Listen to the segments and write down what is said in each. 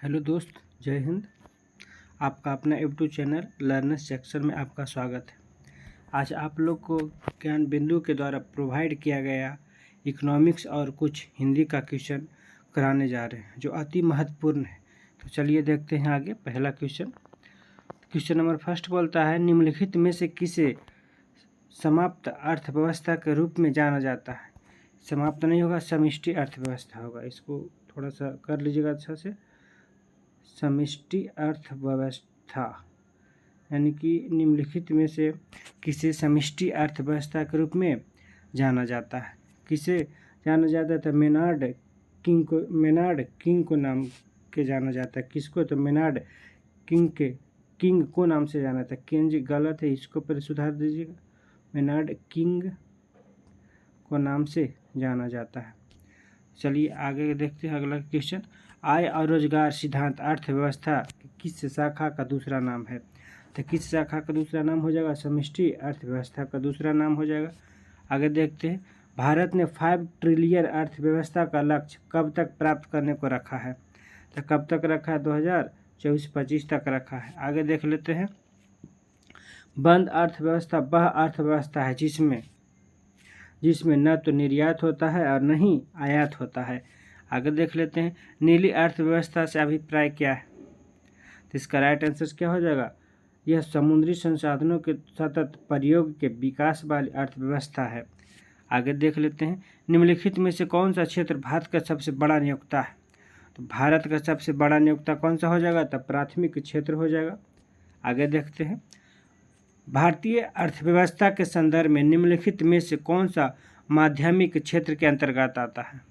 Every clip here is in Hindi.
हेलो दोस्त, जय हिंद। आपका अपना यूट्यूब चैनल लर्नर्स सेक्शन में आपका स्वागत है। आज आप लोग को ज्ञान बिंदु के द्वारा प्रोवाइड किया गया इकोनॉमिक्स और कुछ हिंदी का क्वेश्चन कराने जा रहे हैं जो अति महत्वपूर्ण है। तो चलिए देखते हैं आगे। पहला क्वेश्चन नंबर फर्स्ट बोलता है, निम्नलिखित में से किसे समाप्त अर्थव्यवस्था के रूप में जाना जाता है। समाप्त नहीं होगा, समष्टि अर्थव्यवस्था होगा। इसको थोड़ा सा कर लीजिएगा अच्छा से। समष्टि अर्थव्यवस्था यानी कि निम्नलिखित में से किसे समष्टि अर्थव्यवस्था के रूप में जाना जाता है। किसे जाना जाता है? तो मेनार्ड किंग को नाम के जाना जाता है। किसको? तो मेनार्ड किंग को नाम से जाना जाता है। किंग गलत है, इसको पर सुधार दीजिएगा। मेनार्ड किंग को नाम से जाना जाता है। चलिए आगे देखते हैं अगला क्वेश्चन। आय और रोजगार सिद्धांत अर्थव्यवस्था किस शाखा का दूसरा नाम है? तो किस शाखा का दूसरा नाम हो जाएगा? समष्टि अर्थव्यवस्था का दूसरा नाम हो जाएगा। आगे देखते हैं। भारत ने 5 ट्रिलियन अर्थव्यवस्था का लक्ष्य कब तक प्राप्त करने को रखा है? तो कब तक रखा है? 2024-25 तक रखा है। आगे देख लेते हैं। बंद अर्थव्यवस्था वह अर्थव्यवस्था है जिसमें न तो निर्यात होता है और न ही आयात होता है। आगे देख लेते हैं। नीली अर्थव्यवस्था से अभिप्राय क्या है? तो इसका राइट आंसर क्या हो जाएगा? यह समुद्री संसाधनों के सतत प्रयोग के विकास वाली अर्थव्यवस्था है। आगे देख लेते हैं। निम्नलिखित में से कौन सा क्षेत्र भारत का सबसे बड़ा नियोक्ता है? तो भारत का सबसे बड़ा नियोक्ता कौन सा हो जाएगा? तो प्राथमिक क्षेत्र हो जाएगा। आगे देखते हैं। भारतीय अर्थव्यवस्था के संदर्भ में निम्नलिखित में से कौन सा माध्यमिक क्षेत्र के अंतर्गत आता है?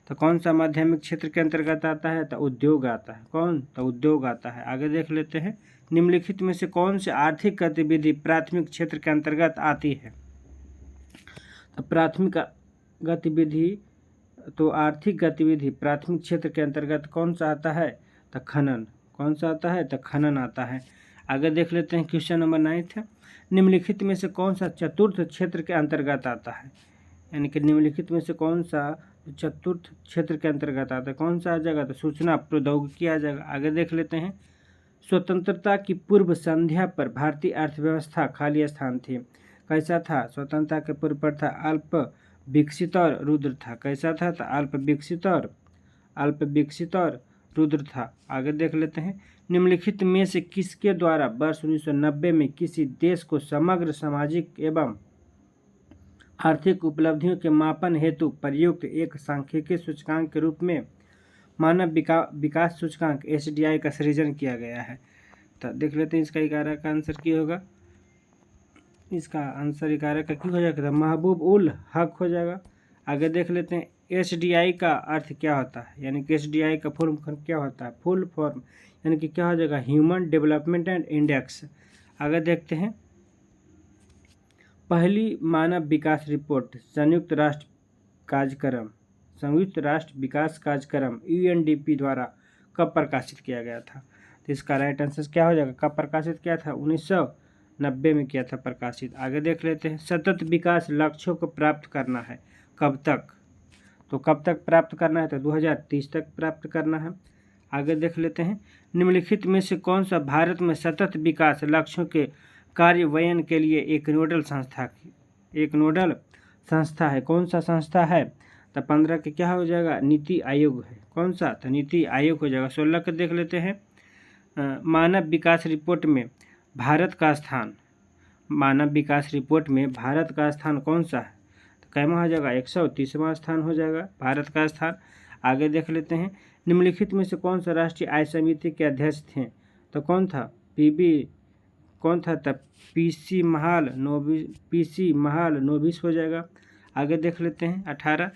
तो कौन सा माध्यमिक क्षेत्र के अंतर्गत आता है? तो उद्योग आता है। कौन? तो उद्योग आता है। आगे देख लेते हैं। निम्नलिखित में से कौन सी आर्थिक गतिविधि प्राथमिक क्षेत्र के अंतर्गत आती है? तो प्राथमिक गतिविधि तो आर्थिक गतिविधि प्राथमिक क्षेत्र के अंतर्गत कौन सा आता है? तो खनन। कौन सा आता है? तो खनन आता है। आगे देख लेते हैं। क्वेश्चन नंबर 9 है। निम्नलिखित में से कौन सा चतुर्थ क्षेत्र के अंतर्गत आता है? यानी कि निम्नलिखित में से कौन सा चतुर्थ क्षेत्र के अंतर्गत आता है? कौन सा आ जाएगा? तो सूचना प्रौद्योगिकी आ जाएगा। आगे देख लेते हैं। स्वतंत्रता की पूर्व संध्या पर भारतीय अर्थव्यवस्था खाली स्थान थी। कैसा था? स्वतंत्रता के पूर्व पर था अल्प विकसित और रुद्र था। कैसा था? तो अल्प विकसित और रुद्र था। आगे देख लेते हैं। निम्नलिखित में से किसके द्वारा वर्ष 1990 में किसी देश को समग्र सामाजिक एवं आर्थिक उपलब्धियों के मापन हेतु प्रयुक्त एक सांख्यिकीय सूचकांक के रूप में मानव विकास सूचकांक SDI का सृजन किया गया है? तो देख लेते हैं। इसका 11 का आंसर क्या होगा? इसका आंसर 11 का क्यों हो जाएगा? महबूब उल हक हो जाएगा। आगे देख लेते हैं। SDI का अर्थ क्या होता है? यानी कि SDI का फुल फॉर्म क्या होता है? फुल फॉर्म यानी कि क्या हो जाएगा? Human development and index. आगे देखते हैं। पहली मानव विकास रिपोर्ट संयुक्त राष्ट्र विकास कार्यक्रम UNDP द्वारा कब प्रकाशित किया गया था? तो इसका राइट आंसर क्या हो जाएगा? कब प्रकाशित किया था? 1990 में किया था प्रकाशित। आगे देख लेते हैं। सतत विकास लक्ष्यों को प्राप्त करना है कब तक? तो कब तक प्राप्त करना है? तो 2030 तक प्राप्त करना है। आगे देख लेते हैं। निम्नलिखित में से कौन सा भारत में सतत विकास लक्ष्यों के कार्यान्वयन के लिए एक नोडल संस्था है? कौन सा संस्था है? तो 15 के क्या हो जाएगा? नीति आयोग है। कौन सा? तो नीति आयोग हो जाएगा। 16 के देख लेते हैं। मानव विकास रिपोर्ट में भारत का स्थान कौन सा है? तो कैमा हो जाएगा? 130वां स्थान हो जाएगा भारत का स्थान। आगे देख लेते हैं। निम्नलिखित में से कौन सा राष्ट्रीय आय समिति के अध्यक्ष थे? तो कौन था? तब PC महाल नोबिस हो जाएगा। आगे देख लेते हैं। 18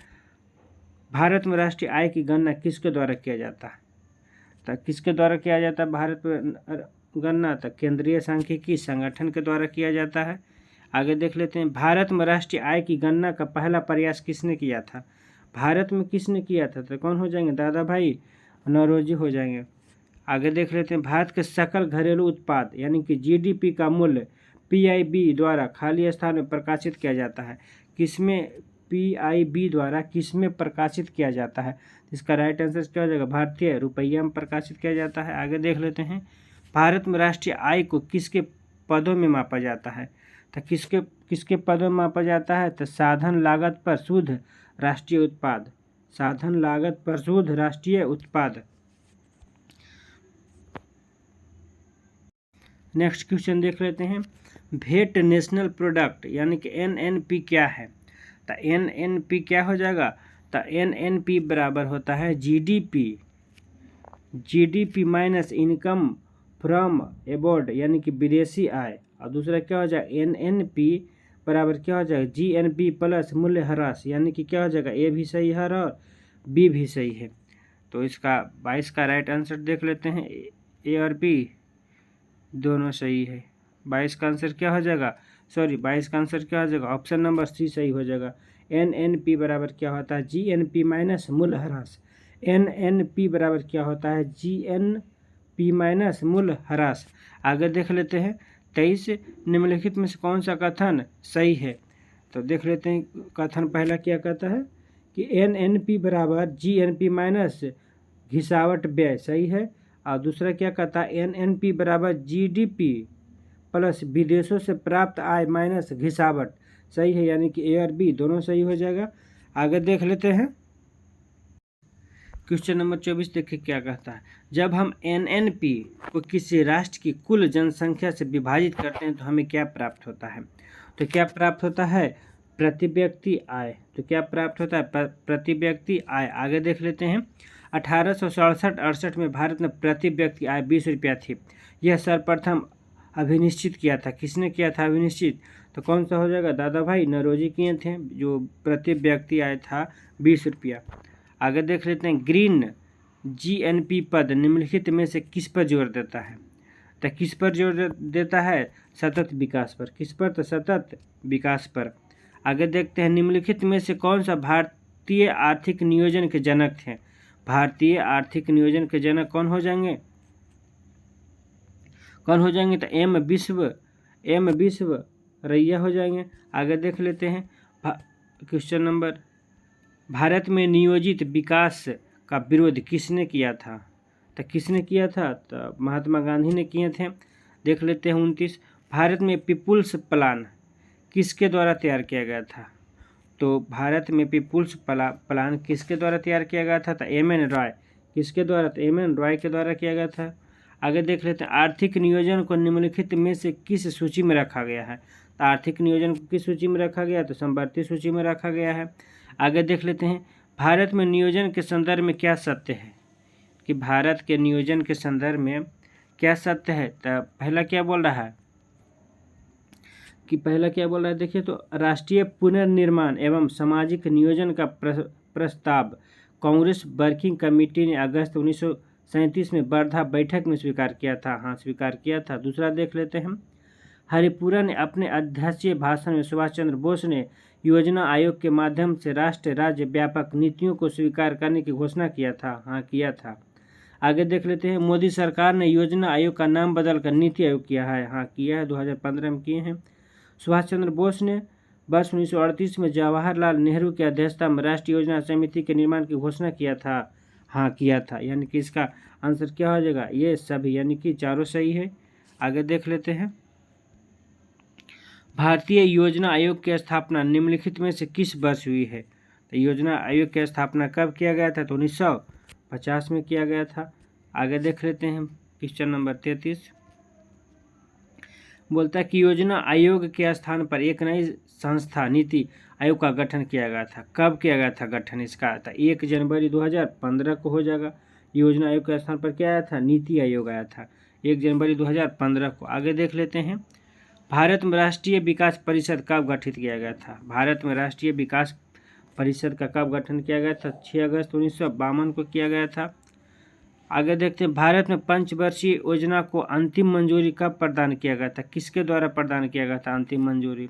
भारत में राष्ट्रीय आय की गणना किसके द्वारा किया जाता है? तो किसके द्वारा किया जाता है भारत में गणना? तो केंद्रीय सांख्यिकी संगठन के द्वारा किया जाता है। आगे देख लेते हैं। भारत में राष्ट्रीय आय की गणना का पहला प्रयास किसने किया था? भारत में किसने किया था? तो कौन हो जाएंगे? दादा भाई नौरोजी हो जाएंगे। आगे देख लेते हैं। भारत के सकल घरेलू उत्पाद यानी कि GDP का मूल्य PIB द्वारा खाली स्थान में प्रकाशित किया जाता है। किसमें PIB द्वारा किसमें प्रकाशित किया जाता है? इसका राइट आंसर क्या हो जाएगा? भारतीय रुपया में प्रकाशित किया जाता है। आगे देख लेते हैं, भारत में राष्ट्रीय आय को किसके पदों में मापा जाता है? तो किसके पदों में मापा जाता है? तो साधन लागत पर शुद्ध राष्ट्रीय उत्पाद, साधन लागत पर शुद्ध राष्ट्रीय उत्पाद। नेक्स्ट क्वेश्चन देख लेते हैं, भेट नेशनल प्रोडक्ट यानी कि NNP क्या है? तो NNP क्या हो जाएगा? तो NNP बराबर होता है GDP minus income from abroad यानी कि विदेशी आय, और दूसरा क्या हो जाएगा? NNP बराबर क्या हो जाएगा? GNP प्लस मूल्य ह्रास यानी कि क्या हो जाएगा? ए भी सही है और बी भी सही है। तो इसका 22 का राइट आंसर देख लेते हैं, ए और बी दोनों सही है। 22 का आंसर क्या हो जाएगा? 22 का आंसर क्या हो जाएगा? ऑप्शन नंबर सी सही हो जाएगा। NNP बराबर क्या होता है? GNP माइनस मूल्य ह्रास। NNP बराबर क्या होता है? GNP माइनस मूल्य ह्रास। आगे देख लेते हैं, 23 निम्नलिखित में से कौन सा कथन सही है? तो देख लेते हैं, कथन पहला क्या कहता है कि NNP बराबर GNP माइनस घिसावट व्यय, सही है। और दूसरा क्या कहता है? NNP बराबर GDP प्लस विदेशों से प्राप्त आय माइनस घिसावट, सही है, यानी कि ए और बी दोनों सही हो जाएगा। आगे देख लेते हैं, क्वेश्चन नंबर 24 देखिए क्या कहता है, जब हम NNP को किसी राष्ट्र की कुल जनसंख्या से विभाजित करते हैं तो हमें क्या प्राप्त होता है? तो क्या प्राप्त होता है? प्रति व्यक्ति आय। तो क्या प्राप्त होता है? प्रति व्यक्ति आय। आगे देख लेते हैं, 1867-68 में भारत में प्रति व्यक्ति आय 20 रुपया थी। यह सर्वप्रथम अभिनिश्चित किया था। किसने किया था अभिनिश्चित? तो कौन सा हो जाएगा? दादा भाई नौरोजी किए थे, जो प्रति व्यक्ति आय था 20 रुपया। आगे देख लेते हैं, ग्रीन GNP पद निम्नलिखित में से किस पर जोर देता है? तो किस पर जोर देता है? सतत विकास पर। किस पर? तो सतत विकास पर। आगे देखते हैं, निम्नलिखित में से कौन सा भारतीय आर्थिक नियोजन के जनक थे? भारतीय आर्थिक नियोजन के जनक कौन हो जाएंगे? तो एम विश्वेश्वरैया हो जाएंगे। आगे देख लेते हैं, क्वेश्चन नंबर, भारत में नियोजित विकास का विरोध किसने किया था? तो किसने किया था? तो महात्मा गांधी ने किए थे। देख लेते हैं 29, भारत में पीपुल्स प्लान किसके द्वारा तैयार किया गया था? तो भारत में पीपुल्स प्लान किसके द्वारा तैयार किया गया था? तो MN रॉय। किसके द्वारा? तो MN रॉय के द्वारा किया गया था। आगे देख लेते हैं, आर्थिक नियोजन को निम्नलिखित में से किस सूची में रखा गया है? तो आर्थिक नियोजन को किस सूची में रखा गया? तो समवर्ती सूची में रखा गया है। आगे देख लेते हैं, भारत में नियोजन के संदर्भ में क्या सत्य है? कि भारत के नियोजन के संदर्भ में क्या सत्य है? तो पहला क्या बोल रहा है देखिए, तो राष्ट्रीय पुनर्निर्माण एवं सामाजिक नियोजन का प्रस्ताव कांग्रेस वर्किंग कमेटी ने अगस्त 1937 में वर्धा बैठक में स्वीकार किया था। हाँ, स्वीकार किया था। दूसरा देख लेते हैं, हरिपुरा ने अपने अध्यक्षीय भाषण में सुभाष चंद्र बोस ने योजना आयोग के माध्यम से राष्ट्र राज्य व्यापक नीतियों को स्वीकार करने की घोषणा किया था। हाँ, किया था। आगे देख लेते हैं, मोदी सरकार ने योजना आयोग का नाम बदलकर नीति आयोग किया है। हाँ, किया है, 2015 में किए हैं। सुभाष चंद्र बोस ने वर्ष 1938 में जवाहरलाल नेहरू की अध्यक्षता में राष्ट्रीय योजना समिति के निर्माण की घोषणा किया था। हाँ, किया था, यानी कि इसका आंसर क्या हो जाएगा? ये सभी, यानी कि चारों सही है। आगे देख लेते हैं, भारतीय योजना आयोग की स्थापना निम्नलिखित में से किस वर्ष हुई है? तो योजना आयोग की स्थापना कब किया गया था? तो 1950 में किया गया था। आगे देख लेते हैं, क्वेश्चन नंबर 33 बोलता है कि योजना आयोग के स्थान पर एक नई संस्था नीति आयोग का गठन किया गया था। कब किया गया था गठन इसका? था 1 जनवरी 2015 को हो जाएगा। योजना आयोग के स्थान पर क्या आया था? नीति आयोग आया था 1 जनवरी 2015 को। आगे देख लेते हैं, भारत में राष्ट्रीय विकास परिषद कब गठित किया गया था? भारत में राष्ट्रीय विकास परिषद का कब गठन किया गया था? 6 अगस्त 1952 को किया गया था। आगे देखते हैं, भारत में पंचवर्षीय योजना को अंतिम मंजूरी कब प्रदान किया गया था? किसके द्वारा प्रदान किया गया था अंतिम मंजूरी?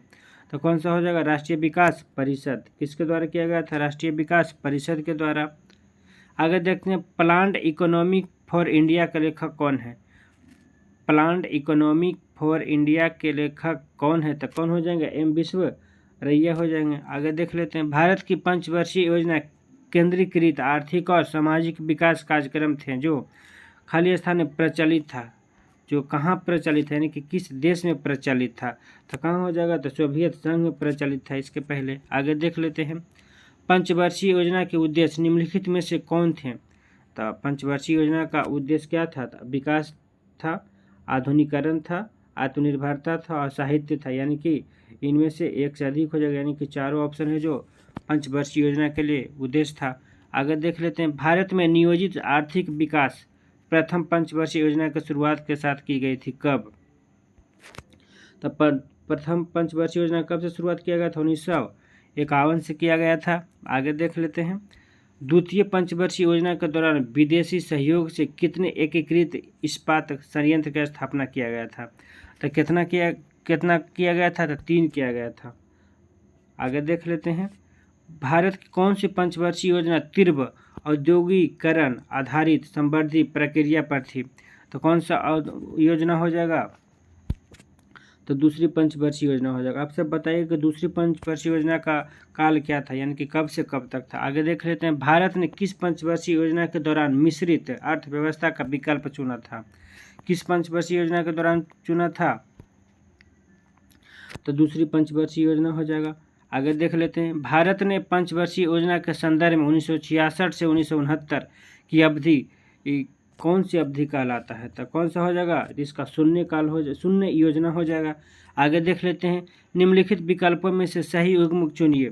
तो कौन सा हो जाएगा? राष्ट्रीय विकास परिषद। किसके द्वारा किया गया था? राष्ट्रीय विकास परिषद के द्वारा। आगे देखते हैं, प्लान्ड इकोनॉमी फॉर इंडिया के लेखक कौन है? प्लान्ड इकोनॉमी फॉर इंडिया के लेखक कौन है? तो कौन हो जाएंगे? M विश्वेश्वरैया रैया हो जाएंगे। आगे देख लेते हैं, भारत की पंचवर्षीय योजना केंद्रीकृत आर्थिक और सामाजिक विकास कार्यक्रम थे जो खाली स्थान में प्रचलित था। जो कहाँ प्रचलित है यानी कि किस देश में प्रचलित था, तो कहाँ हो जाएगा, तो सोवियत संघ में प्रचलित था इसके पहले। आगे देख लेते हैं, पंचवर्षीय योजना के उद्देश्य निम्नलिखित में से कौन थे। तो पंचवर्षीय योजना का उद्देश्य क्या था, विकास था, आधुनिकीकरण था, आत्मनिर्भरता था और साहित्य था, यानी कि इनमें से एक से अधिक हो जाएगा, यानी कि चारों ऑप्शन है जो पंचवर्षीय योजना के लिए उद्देश्य था। आगे देख लेते हैं, भारत में नियोजित आर्थिक विकास प्रथम पंचवर्षीय योजना की शुरुआत के साथ की गई थी, कब। तो प्रथम पंचवर्षीय योजना कब से शुरुआत किया गया था, 1951 से किया गया था। आगे देख लेते हैं, द्वितीय पंचवर्षीय योजना के दौरान विदेशी सहयोग से कितने एकीकृत इस्पात संयंत्र की स्थापना किया गया था। तो कितना किया गया था, तो 3 किया गया था। आगे देख लेते हैं, भारत की कौन सी पंचवर्षीय योजना तीव्र औद्योगिकरण आधारित समृद्धि प्रक्रिया पर थी। तो कौन सा योजना हो जाएगा, तो दूसरी पंचवर्षीय योजना हो जाएगा। आप सब बताइए कि दूसरी पंचवर्षीय योजना का काल क्या था, यानी कि कब से कब तक था। आगे देख लेते हैं, भारत ने किस पंचवर्षीय योजना के दौरान मिश्रित अर्थव्यवस्था का विकल्प चुना था। किस पंचवर्षीय योजना के दौरान चुना था, तो दूसरी पंचवर्षीय योजना हो जाएगा। आगे देख लेते हैं, भारत ने पंचवर्षीय योजना के संदर्भ में 1966 से 1969 की अवधि कौन सी अवधि कहलाता है, तो कौन सा हो जाएगा, इसका शून्य योजना हो जाएगा। आगे देख लेते हैं, निम्नलिखित विकल्पों में से सही युग्म चुनिए,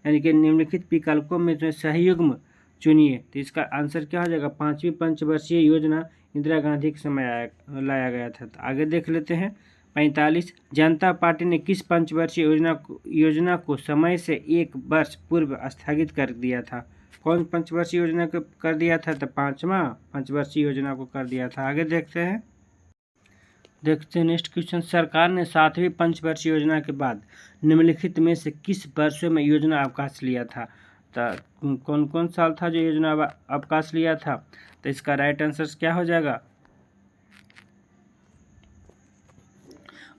यानी कि निम्नलिखित विकल्पों में से सही युग्म चुनिए। तो इसका आंसर क्या हो जाएगा, 5वीं पंचवर्षीय योजना इंदिरा गांधी के समय लाया गया था। तो आगे देख लेते हैं, 45, जनता पार्टी ने किस पंचवर्षीय योजना को समय से 1 वर्ष पूर्व स्थगित कर दिया था। कौन पंचवर्षीय योजना को कर दिया था, तो 5वां पंचवर्षीय योजना को कर दिया था। आगे देखते हैं नेक्स्ट क्वेश्चन, सरकार ने 7वीं पंचवर्षीय योजना के बाद निम्नलिखित में से किस वर्षों में योजना अवकाश लिया था। तो कौन कौन साल था जो योजना अवकाश लिया था, तो इसका राइट आंसर क्या हो जाएगा,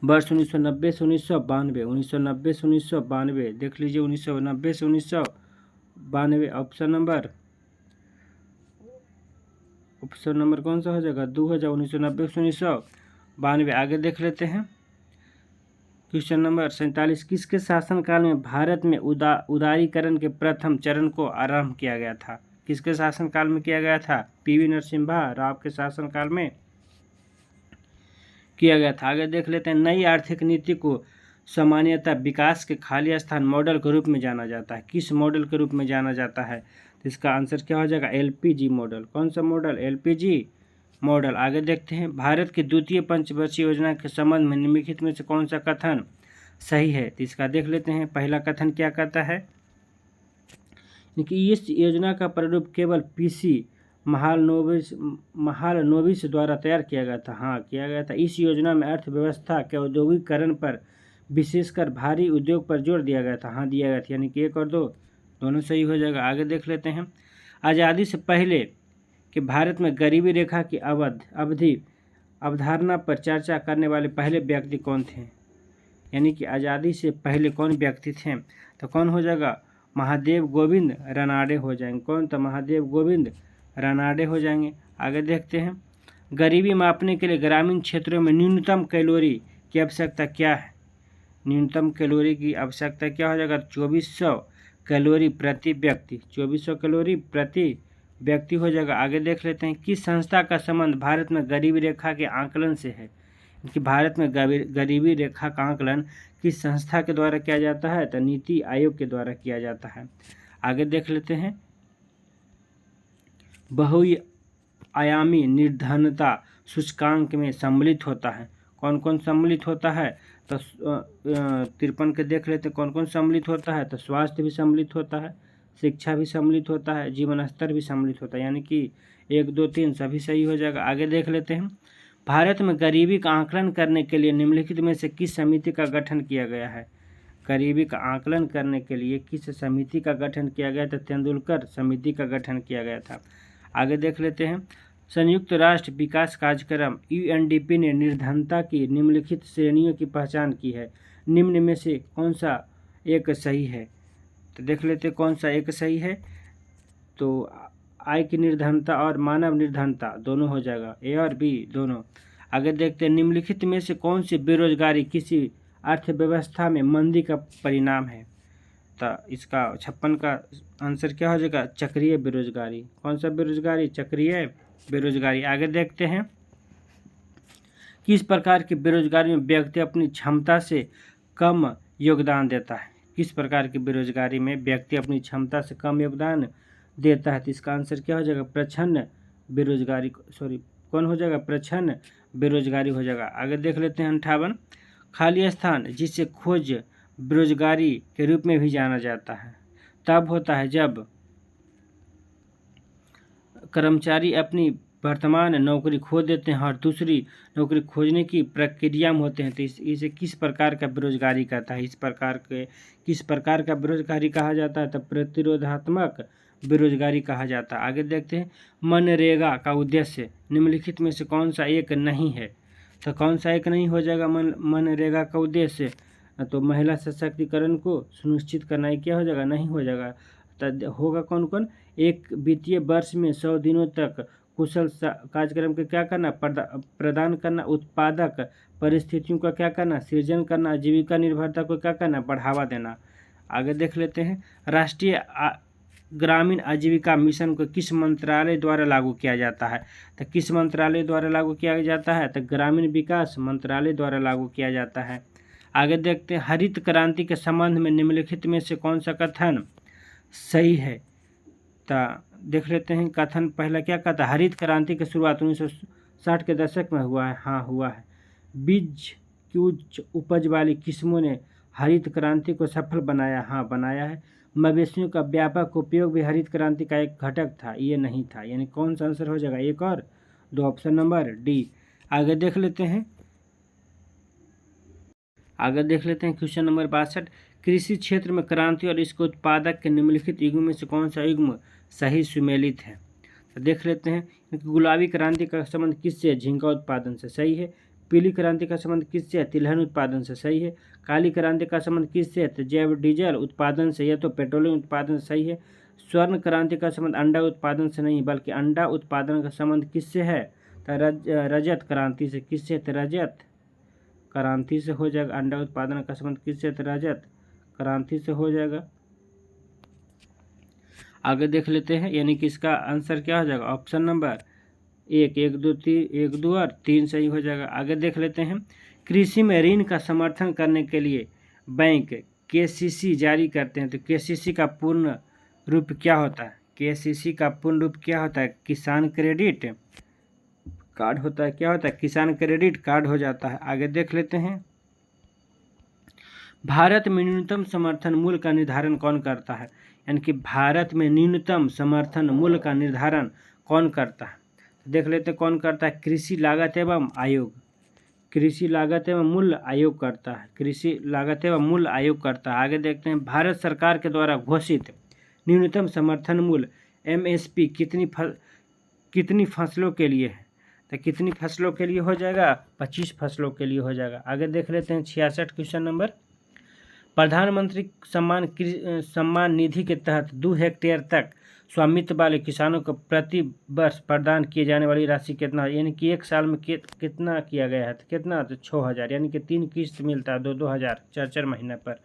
वर्ष 1990 से 1992, 1990 से 1992, देख लीजिए 1990 से 1992। ऑप्शन नंबर कौन सा हो जाएगा, 2000, 1990 से 1992। आगे देख लेते हैं, क्वेश्चन नंबर 47, किसके शासनकाल में भारत में उदारीकरण के प्रथम चरण को आरंभ किया गया था। किसके शासनकाल में किया गया था, पीवी नरसिम्हा राव के शासनकाल में किया गया था। आगे देख लेते हैं, नई आर्थिक नीति को सामान्यतः विकास के खाली स्थान मॉडल के रूप में जाना जाता है। किस मॉडल के रूप में जाना जाता है, तो इसका आंसर क्या हो जाएगा, एलपीजी मॉडल। कौन सा मॉडल, एलपीजी मॉडल। आगे देखते हैं, भारत की द्वितीय पंचवर्षीय योजना के संबंध में निम्नलिखित में से कौन सा कथन सही है, तो इसका देख लेते हैं। पहला कथन क्या कहता है कि इस योजना का प्रारूप केवल पीसी महालनोबिस द्वारा तैयार किया गया था। हाँ, किया गया था। इस योजना में अर्थव्यवस्था के औद्योगिकरण पर विशेषकर भारी उद्योग पर जोर दिया गया था। हाँ, दिया गया था, यानी कि 1 और 2 दोनों सही हो जाएगा। आगे देख लेते हैं, आज़ादी से पहले कि भारत में गरीबी रेखा की अवधारणा पर चर्चा करने वाले पहले व्यक्ति कौन थे, यानी कि आज़ादी से पहले कौन व्यक्ति थे, तो कौन हो जाएगा, महादेव गोविंद रानडे हो जाएंगे। कौन, तो महादेव गोविंद रानडे हो जाएंगे। आगे देखते हैं, गरीबी मापने के लिए ग्रामीण क्षेत्रों में न्यूनतम कैलोरी की आवश्यकता क्या है। न्यूनतम कैलोरी की आवश्यकता क्या हो जाएगा, 2400 कैलोरी प्रति व्यक्ति, 2400 कैलोरी प्रति व्यक्ति हो जाएगा। आगे देख लेते हैं, किस संस्था का संबंध भारत में गरीबी रेखा के आंकलन से है। कि भारत में गरीबी रेखा का आंकलन किस संस्था के द्वारा किया जाता है, तो नीति आयोग के द्वारा किया जाता है। आगे देख लेते हैं, बहुआयामी निर्धनता सूचकांक में सम्मिलित होता है। कौन कौन सम्मिलित होता है, तो 53 के देख लेते हैं कौन कौन सम्मिलित होता है, तो स्वास्थ्य भी सम्मिलित होता है, शिक्षा भी सम्मिलित होता है, जीवन स्तर भी सम्मिलित होता है, यानी कि 1, 2, 3 सभी सही हो जाएगा। आगे देख लेते हैं, भारत में गरीबी का आंकलन करने के लिए निम्नलिखित में से किस समिति का गठन किया गया है। गरीबी का आंकलन करने के लिए किस समिति का गठन किया गया था, तेंदुलकर समिति का गठन किया गया था। आगे देख लेते हैं, संयुक्त राष्ट्र विकास कार्यक्रम यूएनडीपी ने निर्धनता की निम्नलिखित श्रेणियों की पहचान की है। निम्न में से कौन सा एक सही है। तो देख लेते कौन सा एक सही है। तो आय की निर्धनता और मानव निर्धनता दोनों हो जाएगा, ए और बी दोनों। आगे देखते हैं, निम्नलिखित में से कौन सी बेरोजगारी किसी अर्थव्यवस्था में मंदी का परिणाम है। तो इसका 56 का आंसर क्या हो जाएगा, चक्रीय बेरोजगारी। कौन सा बेरोजगारी, चक्रीय बेरोजगारी। आगे देखते हैं, किस प्रकार की बेरोजगारी में व्यक्ति अपनी क्षमता से कम योगदान देता है। किस प्रकार की बेरोजगारी में व्यक्ति अपनी क्षमता से कम योगदान देता है। तो इसका आंसर क्या हो जाएगा, प्रच्छन्न बेरोजगारी, कौन हो जाएगा, प्रच्छन्न बेरोजगारी हो जाएगा। आगे देख लेते हैं 58, खाली स्थान जिसे खोज बेरोजगारी के रूप में भी जाना जाता है तब होता है जब कर्मचारी अपनी वर्तमान नौकरी खो देते हैं और दूसरी नौकरी खोजने की प्रक्रिया में होते हैं। तो इसे किस प्रकार का बेरोजगारी कहता है, इस प्रकार के किस प्रकार का बेरोजगारी कहा जाता है। तो प्रतिरोधात्मक बेरोजगारी कहा जाता है। आगे देखते हैं, मनरेगा का उद्देश्य निम्नलिखित में से कौन सा एक नहीं है। तो कौन सा एक नहीं हो जाएगा मनरेगा का उद्देश्य, तो महिला सशक्तिकरण को सुनिश्चित करना ही क्या हो जाएगा, नहीं हो जाएगा। तो होगा कौन कौन, एक वित्तीय वर्ष में 100 दिनों तक कुशल कार्यक्रम के क्या करना, प्रदान करना, उत्पादक परिस्थितियों का क्या करना, सृजन करना, आजीविका निर्भरता को क्या करना, बढ़ावा देना। आगे देख लेते हैं, राष्ट्रीय ग्रामीण आजीविका मिशन को किस मंत्रालय द्वारा लागू किया जाता है। तो किस मंत्रालय द्वारा लागू किया जाता है, तो ग्रामीण विकास मंत्रालय द्वारा लागू किया जाता है। आगे देखते हैं, हरित क्रांति के संबंध में निम्नलिखित में से कौन सा कथन सही है। तो देख लेते हैं, कथन पहला क्या कहता है, हरित क्रांति की शुरुआत 1960 के दशक में हुआ है। हाँ हुआ है। बीज की उच्च उपज वाली किस्मों ने हरित क्रांति को सफल बनाया। हाँ बनाया है। मवेशियों का व्यापक उपयोग भी हरित क्रांति का एक घटक था, ये नहीं था। यानी कौन सा आंसर हो जाएगा, एक और दो, ऑप्शन नंबर डी। आगे देख लेते हैं, क्वेश्चन नंबर 62, कृषि क्षेत्र में क्रांति और इसके उत्पादक के निम्नलिखित युगों में से कौन सा युग्म सही सुमेलित है। तो देख लेते हैं, गुलाबी क्रांति का संबंध किससे है, झींगा उत्पादन से, सही है। पीली क्रांति का संबंध किससे है, तिलहन उत्पादन से, सही है। काली क्रांति का संबंध किससे है, तो जैव डीजल उत्पादन से, या तो पेट्रोलियम उत्पादन से, सही है। स्वर्ण क्रांति का संबंध अंडा उत्पादन से नहीं, बल्कि अंडा उत्पादन का संबंध किससे है, तो रजत क्रांति से। किससे, तो रजत क्रांति से हो जाएगा। अंडा उत्पादन का संबंध किससे, तो रजत क्रांति से हो जाएगा। आगे देख लेते हैं, यानी कि इसका आंसर क्या हो जाएगा, ऑप्शन नंबर एक, 2 और 3 सही हो जाएगा। आगे देख लेते हैं, कृषि में ऋण का समर्थन करने के लिए बैंक केसीसी जारी करते हैं। तो केसीसी का पूर्ण रूप क्या होता है, केसीसी का पूर्ण रूप क्या होता है, किसान क्रेडिट कार्ड होता है। क्या होता है, किसान क्रेडिट कार्ड हो जाता है। आगे देख लेते हैं, भारत में न्यूनतम समर्थन मूल्य का निर्धारण कौन करता है। यानी कि भारत में न्यूनतम समर्थन मूल्य का निर्धारण कौन करता है। देख लेते हैं कौन करता है, कृषि लागत एवं आयोग, कृषि लागत एवं मूल्य आयोग करता है, कृषि लागत एवं मूल्य आयोग करता है। आगे देखते हैं, भारत सरकार के द्वारा घोषित न्यूनतम समर्थन मूल्य एमएसपी कितनी फसलों के लिए है। तो कितनी फसलों के लिए हो जाएगा, 25 फसलों के लिए हो जाएगा। आगे देख लेते हैं 66 क्वेश्चन नंबर, प्रधानमंत्री सम्मान निधि के तहत 2 हेक्टेयर तक स्वामित्व वाले किसानों को प्रति वर्ष प्रदान किए जाने वाली राशि कितना है। यानी कि एक साल में कितना किया गया है, तो कितना, तो 6000, यानी कि 3 किस्त मिलता है, 2 हज़ार 4 महीने पर।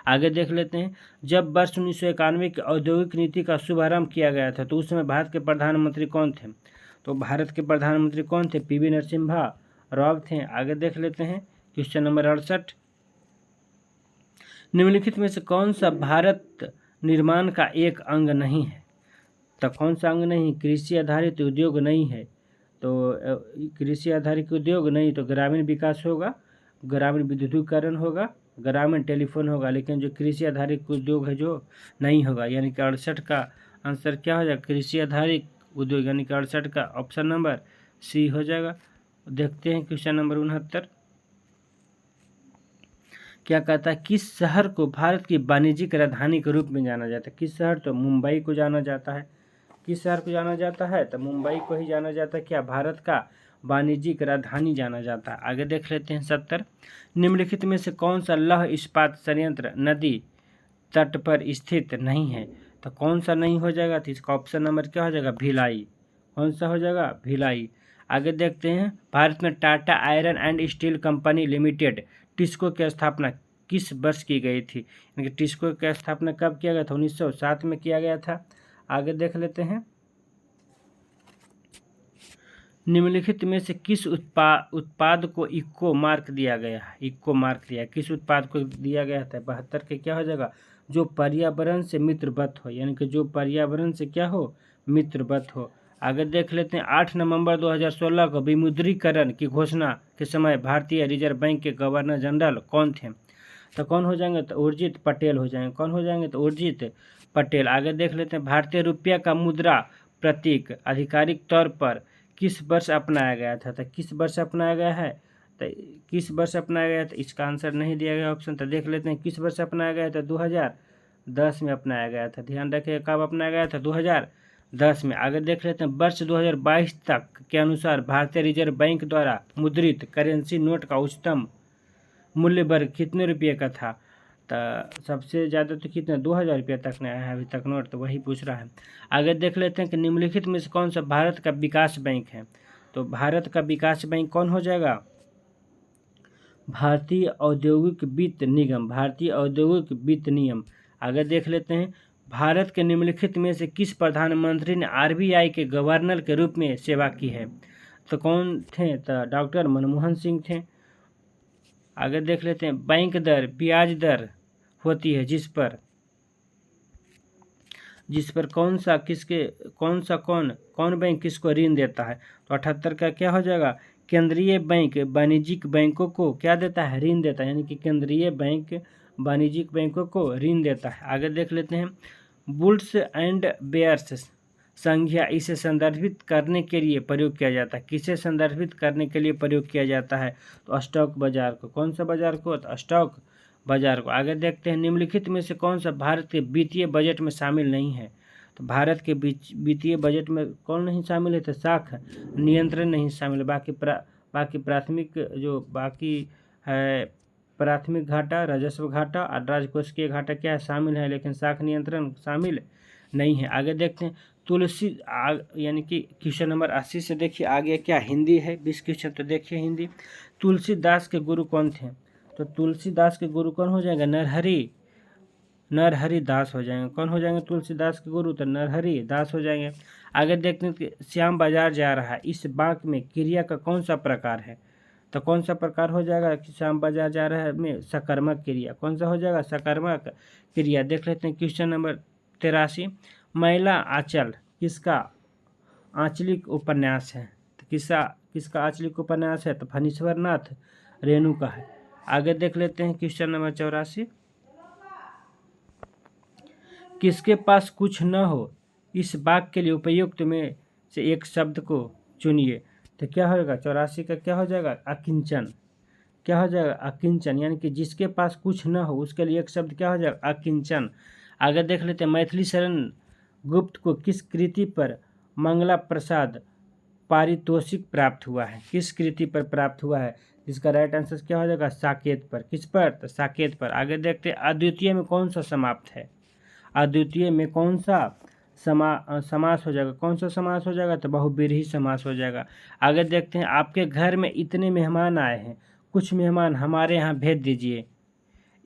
आगे देख लेते हैं, जब वर्ष 1991 की औद्योगिक नीति का शुभारंभ किया गया था तो उस समय भारत के प्रधानमंत्री कौन थे। तो भारत के प्रधानमंत्री कौन थे, पीवी नरसिम्हा राव थे। आगे देख लेते हैं क्वेश्चन नंबर 68, निम्नलिखित में से कौन सा भारत निर्माण का एक अंग नहीं है। तो कौन सा अंग नहीं, कृषि आधारित उद्योग नहीं है। तो कृषि आधारित उद्योग नहीं, तो ग्रामीण विकास होगा, ग्रामीण विद्युतीकरण होगा, ग्रामीण टेलीफोन होगा। लेकिन जो कृषि आधारित उद्योग है जो नहीं होगा, यानी कि 68 का आंसर क्या हो जाएगा, कृषि आधारित उद्योग, यानी कि 68 का ऑप्शन नंबर सी हो जाएगा। देखते हैं क्वेश्चन नंबर 69, क्या कहता है, किस शहर को भारत की वाणिज्यिक राजधानी के रूप में जाना जाता है। किस शहर, तो मुंबई को जाना जाता है। किस शहर को जाना जाता है, तो मुंबई को ही जाना जाता है। क्या, भारत का वाणिज्यिक राजधानी जाना जाता है। आगे देख लेते हैं 70, निम्नलिखित में से कौन सा लौह इस्पात संयंत्र नदी तट पर स्थित नहीं है। तो कौन सा नहीं हो जाएगा? तो इसका ऑप्शन नंबर क्या हो जाएगा? भिलाई। कौन सा हो जाएगा? भिलाई। आगे देखते हैं, भारत में Tata iron and steel company limited TISCO की स्थापना किस वर्ष की गई थी? यानी कि टिस्को की स्थापना कब किया गया था? 1907 में किया गया था। आगे देख लेते हैं, निम्नलिखित में से किस उत्पाद को इको मार्क दिया गया है? इको मार्क दिया, किस उत्पाद को दिया गया था? 72 के क्या हो जाएगा? जो पर्यावरण से मित्रवत हो, यानी कि जो पर्यावरण से क्या हो? मित्रवत हो। आगे देख लेते हैं, 8 नवंबर 2016 को विमुद्रीकरण की घोषणा के समय भारतीय रिजर्व बैंक के गवर्नर जनरल कौन थे? तो कौन हो जाएंगे? तो उर्जित पटेल हो जाएंगे। कौन हो जाएंगे? तो उर्जित पटेल। आगे देख लेते हैं, भारतीय रुपया का मुद्रा प्रतीक आधिकारिक तौर पर किस वर्ष अपनाया गया था? तो किस वर्ष अपनाया गया है? तो किस वर्ष अपनाया गया? तो इसका आंसर नहीं दिया गया ऑप्शन। तो देख लेते हैं, किस वर्ष अपनाया गया था? 2010 में अपनाया गया था। ध्यान रखिएगा, कब अपनाया गया था? 2010 में। आगे देख लेते हैं, वर्ष 2022 तक के अनुसार भारतीय रिजर्व बैंक द्वारा मुद्रित करेंसी नोट का उच्चतम मूल्य वर्ग कितने रुपये का था? तो सबसे ज़्यादा तो कितना? 2000 रुपये तक नहीं आया है अभी तक नोट, तो वही पूछ रहा है। आगे देख लेते हैं कि निम्नलिखित में से कौन सा भारत का विकास बैंक है? तो भारत का विकास बैंक कौन हो जाएगा? भारतीय औद्योगिक वित्त निगम। भारतीय औद्योगिक वित्त निगम। आगे देख लेते हैं, भारत के निम्नलिखित में से किस प्रधानमंत्री ने आरबीआई के गवर्नर के रूप में सेवा की है? तो कौन थे? तो डॉक्टर मनमोहन सिंह थे। आगे देख लेते हैं, बैंक दर ब्याज दर होती है जिस पर कौन बैंक किसको ऋण देता है? तो 78 का क्या हो जाएगा? केंद्रीय बैंक वाणिज्यिक बैंकों को क्या देता है? ऋण देता है। यानी कि केंद्रीय बैंक वाणिज्यिक बैंकों को ऋण देता है। आगे देख लेते हैं, बुल्स एंड बेयर्स संज्ञा इसे संदर्भित करने के लिए प्रयोग किया जाता है। किसे संदर्भित करने के लिए प्रयोग किया जाता है? तो स्टॉक बाजार को। कौन सा बाजार को? तो स्टॉक बाजार को। आगे देखते हैं, निम्नलिखित में से कौन सा भारत के वित्तीय बजट में शामिल नहीं है? तो भारत के वित्तीय बजट में कौन नहीं शामिल है? तो साख नियंत्रण नहीं शामिल है। बाकी प्राथमिक जो बाकी है, प्राथमिक घाटा, राजस्व घाटा और राजकोषीय घाटा क्या है? शामिल है, लेकिन साख नियंत्रण शामिल नहीं है। आगे देखते हैं, यानी कि क्वेश्चन नंबर 80 से देखिए आगे क्या हिंदी है 20 क्वेश्चन। तो देखिए हिंदी, तुलसीदास के गुरु कौन थे? तो तुलसीदास के गुरु कौन हो जाएंगे? नरहरि दास हो जाएंगे। कौन हो जाएंगे तुलसीदास के गुरु? तो नरहरि दास हो जाएंगे। आगे देखते हैं कि श्याम बाजार जा रहा है, इस वाक्य में क्रिया का कौन सा प्रकार है? तो कौन सा प्रकार हो जाएगा कि श्याम बाजार जा रहा है में? सकर्मक क्रिया। कौन सा हो जाएगा? सकर्मक क्रिया। देख लेते हैं क्वेश्चन नंबर 83, मैला आंचल किसका आंचलिक उपन्यास है? तो किसका आंचलिक उपन्यास है? तो फणीश्वर नाथ रेणु का है। आगे देख लेते हैं क्वेश्चन नंबर 84, किसके पास कुछ न हो, इस वाक्य के लिए उपयुक्त में से एक शब्द को चुनिए। तो क्या होगा? 84 का क्या हो जाएगा? अकिंचन। क्या हो जाएगा? अकिंचन। यानी कि जिसके पास कुछ न हो उसके लिए एक शब्द क्या हो जाएगा? अकिंचन। आगे देख लेते हैं, मैथिली शरण गुप्त को किस कृति पर मंगला प्रसाद पारितोषिक प्राप्त हुआ है? किस कृति पर प्राप्त हुआ है? इसका राइट आंसर क्या हो जाएगा? साकेत पर। किस पर? तो साकेत पर। आगे देखते हैं, अद्वितीय में कौन सा समाप्त है? अद्वितीय में कौन सा समास हो जाएगा? कौन सा समास हो जाएगा? तो बहुब्रीहि समास हो जाएगा। आगे देखते हैं, आपके घर में इतने मेहमान आए हैं, कुछ मेहमान हमारे यहाँ भेज दीजिए।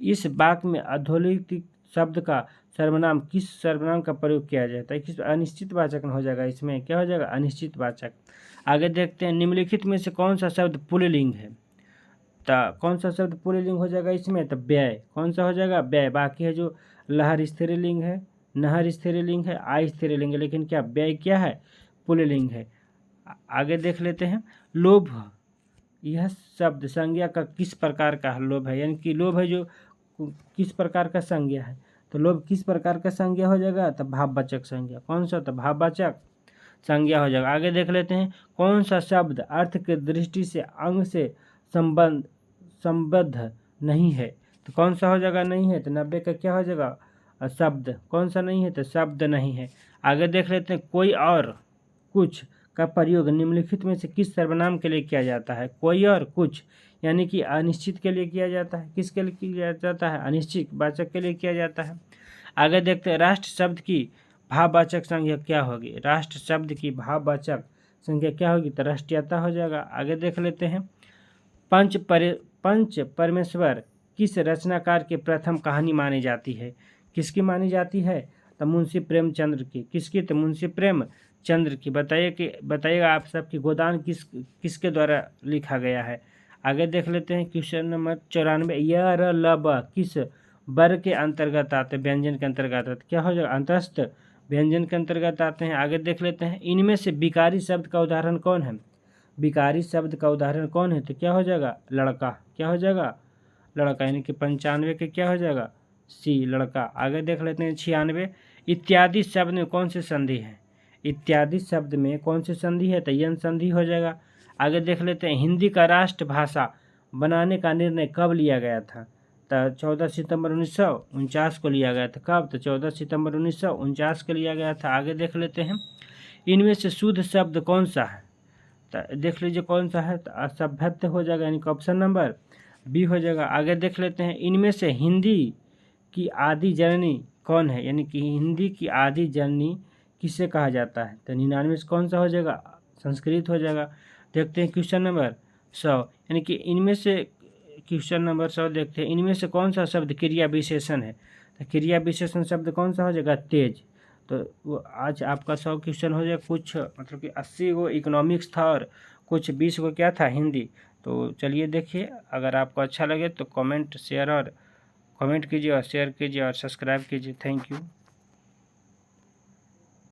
इस वाक्य में अधोलिखित शब्द का सर्वनाम किस सर्वनाम का प्रयोग किया जाता है? किस अनिश्चित वाचक हो जाएगा? इसमें क्या हो जाएगा? अनिश्चित वाचक। आगे देखते हैं, निम्नलिखित में से कौन सा शब्द पुल्लिंग है? तो कौन सा शब्द पुल्लिंग हो जाएगा इसमें? तो व्यय। कौन सा हो जाएगा? व्यय। बाकी है जो लहर स्त्रीलिंग है, नहर स्त्रीलिंग है, आ स्त्रीलिंग है, लेकिन क्या व्यय क्या है? पुल्लिंग है। आगे देख लेते हैं, लोभ, यह शब्द संज्ञा का किस प्रकार का लोभ है? यानी कि लोभ है जो किस प्रकार का संज्ञा है? तो लोभ किस प्रकार का संज्ञा हो जाएगा? तो भाववाचक संज्ञा। कौन सा? तो भाववाचक संज्ञा हो जाएगा। आगे देख लेते हैं, कौन सा शब्द अर्थ के दृष्टि से अंग से संबद्ध नहीं है? तो कौन सा हो जाएगा? नहीं है। तो 90 का क्या हो जाएगा? शब्द। कौन सा नहीं है? तो शब्द नहीं है। आगे देख लेते हैं, कोई और कुछ का प्रयोग निम्नलिखित में से किस सर्वनाम के लिए किया जाता है? कोई और कुछ, यानी कि अनिश्चित के लिए किया जाता है। किसके लिए किया जाता है? अनिश्चित वाचक के लिए किया जाता है। आगे देखते हैं, राष्ट्र शब्द की भाववाचक संज्ञा क्या होगी? राष्ट्र शब्द की भाववाचक संज्ञा क्या होगी? तो राष्ट्रीयता हो जाएगा। आगे देख लेते हैं, पंच परमेश्वर किस रचनाकार की प्रथम कहानी मानी जाती है? किसकी मानी जाती है? तो मुंशी प्रेमचंद्र की। किसकी? तो मुंशी प्रेमचंद्र की। बताइएगा आप सबकी गोदान किसके द्वारा लिखा गया है? आगे देख लेते हैं, क्वेश्चन नंबर 94, य र ल ब किस वर्ग के अंतर्गत आते हैं? व्यंजन के अंतर्गत आते हैं। क्या हो जाएगा? अंतस्थ व्यंजन के अंतर्गत आते हैं। आगे देख लेते हैं, इनमें से विकारी शब्द का उदाहरण कौन है? विकारी शब्द का उदाहरण कौन है? तो क्या हो जाएगा? लड़का। क्या हो जाएगा? लड़का, यानी कि 95 के क्या हो जाएगा? सी, लड़का। आगे देख लेते हैं 96, इत्यादि शब्द में कौन सी संधि है? इत्यादि शब्द में कौन सी संधि है? तो यन संधि हो जाएगा। आगे देख लेते हैं, हिंदी का राष्ट्रभाषा बनाने का निर्णय कब लिया गया था? तो 14 सितंबर 1949 को लिया गया था। कब? तो 14 सितंबर 1949 को लिया गया था। आगे देख लेते हैं, इनमें से शुद्ध शब्द कौन सा है? तो देख लीजिए कौन सा है। तो असभ्यत्य हो जाएगा, यानी कि ऑप्शन नंबर बी हो जाएगा। आगे देख लेते हैं, इनमें से हिंदी की आदि जननी कौन है? यानी कि हिंदी की आदि जननी किसे कहा जाता है? तो 99 से कौन सा हो जाएगा? संस्कृत हो जाएगा। देखते हैं क्वेश्चन नंबर 100, यानी कि इनमें से क्वेश्चन नंबर 100 देखते हैं, इनमें से कौन सा शब्द क्रिया विशेषण है? तो क्रिया विशेषण शब्द कौन सा हो जाएगा? तेज। तो वो आज आपका 100 क्वेश्चन हो जाएगा। कुछ मतलब कि 80 गो इकोनॉमिक्स था और कुछ 20 गो क्या था? हिंदी। तो चलिए देखिए, अगर आपको अच्छा लगे तो कमेंट कीजिए और शेयर कीजिए और सब्सक्राइब कीजिए। Thank you.